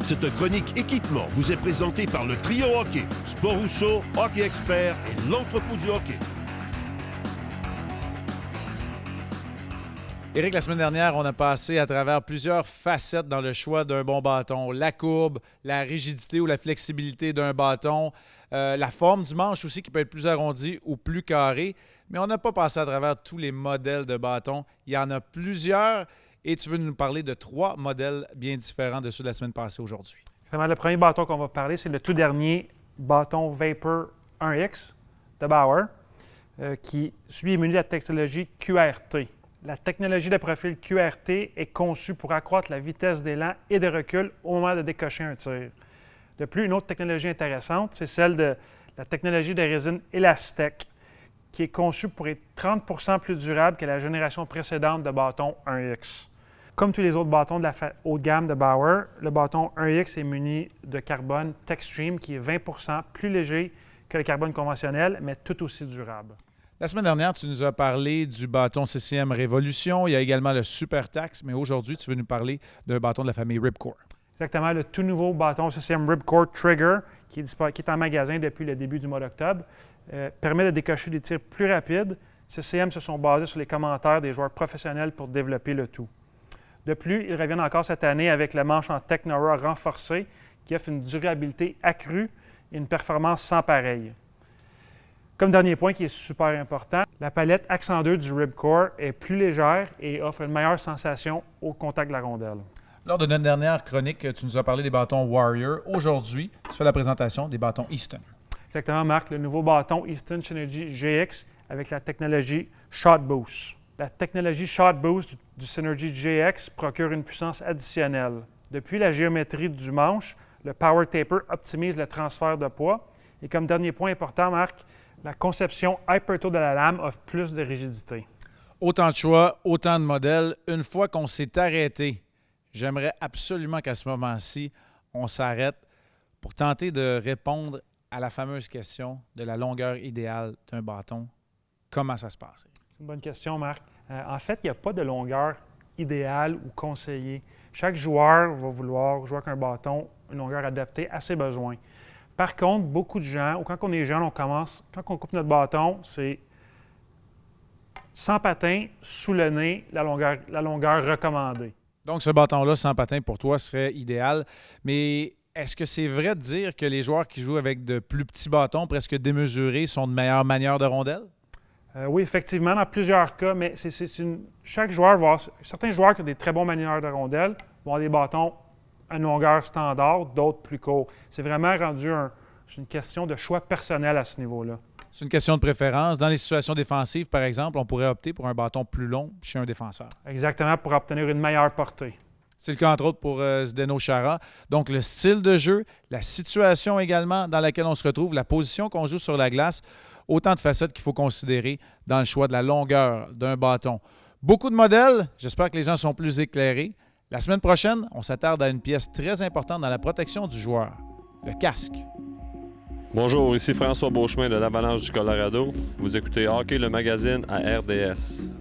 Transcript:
Cette chronique équipement vous est présentée par le Trio Hockey, Sport Rousseau, Hockey Expert et l'Entrepôt du hockey. Éric, la semaine dernière, on a passé à travers plusieurs facettes dans le choix d'un bon bâton. La courbe, la rigidité ou la flexibilité d'un bâton, la forme du manche aussi qui peut être plus arrondi ou plus carré. Mais on n'a pas passé à travers tous les modèles de bâtons. Il y en a plusieurs et tu veux nous parler de 3 modèles bien différents de ceux de la semaine passée aujourd'hui. Vraiment, le premier bâton qu'on va parler, c'est le tout dernier bâton Vapor 1X de Bauer qui est muni de la technologie QRT. La technologie de profil QRT est conçue pour accroître la vitesse d'élan et de recul au moment de décocher un tir. De plus, une autre technologie intéressante, c'est celle de la technologie de résine Elastec, qui est conçue pour être 30 % plus durable que la génération précédente de bâton 1X. Comme tous les autres bâtons de la haute gamme de Bauer, le bâton 1X est muni de carbone Techstream qui est 20 % plus léger que le carbone conventionnel, mais tout aussi durable. La semaine dernière, tu nous as parlé du bâton CCM Révolution. Il y a également le Super Tax, mais aujourd'hui, tu veux nous parler d'un bâton de la famille Ripcore. Exactement, le tout nouveau bâton CCM Ripcore Trigger, qui est en magasin depuis le début du mois d'octobre, permet de décocher des tirs plus rapides. CCM se sont basés sur les commentaires des joueurs professionnels pour développer le tout. De plus, ils reviennent encore cette année avec le manche en Technora renforcé, qui offre une durabilité accrue et une performance sans pareil. Comme dernier point qui est super important, la palette Accent 2 du Ripcore est plus légère et offre une meilleure sensation au contact de la rondelle. Lors de notre dernière chronique, tu nous as parlé des bâtons Warrior. Aujourd'hui, tu fais la présentation des bâtons Easton. Exactement, Marc, le nouveau bâton Easton Synergy GX avec la technologie Shot Boost. La technologie Shot Boost du Synergy GX procure une puissance additionnelle. Depuis la géométrie du manche, le Power Taper optimise le transfert de poids. Et comme dernier point important, Marc, la conception Hyperto de la lame offre plus de rigidité. Autant de choix, autant de modèles. Une fois qu'on s'est arrêté, j'aimerais absolument qu'à ce moment-ci, on s'arrête pour tenter de répondre à la fameuse question de la longueur idéale d'un bâton. Comment ça se passe? C'est une bonne question, Marc. En fait, il n'y a pas de longueur idéale ou conseillée. Chaque joueur va vouloir jouer avec un bâton, une longueur adaptée à ses besoins. Par contre, beaucoup de gens, ou quand on est jeune, quand on coupe notre bâton, c'est sans patin, sous le nez, la longueur recommandée. Donc, ce bâton-là, sans patin, pour toi, serait idéal. Mais est-ce que c'est vrai de dire que les joueurs qui jouent avec de plus petits bâtons, presque démesurés, sont de meilleures manières de rondelles? Oui, effectivement, dans plusieurs cas, mais chaque joueur va avoir... Certains joueurs qui ont des très bons manières de rondelles vont avoir des bâtons à une longueur standard, d'autres plus courts. C'est vraiment rendu c'est une question de choix personnel à ce niveau-là. C'est une question de préférence. Dans les situations défensives, par exemple, on pourrait opter pour un bâton plus long chez un défenseur. Exactement, pour obtenir une meilleure portée. C'est le cas, entre autres, pour Zdeno Chara. Donc, le style de jeu, la situation également dans laquelle on se retrouve, la position qu'on joue sur la glace, autant de facettes qu'il faut considérer dans le choix de la longueur d'un bâton. Beaucoup de modèles. J'espère que les gens sont plus éclairés. La semaine prochaine, on s'attarde à une pièce très importante dans la protection du joueur, le casque. Bonjour, ici François Beauchemin de l'Avalanche du Colorado. Vous écoutez Hockey le magazine à RDS.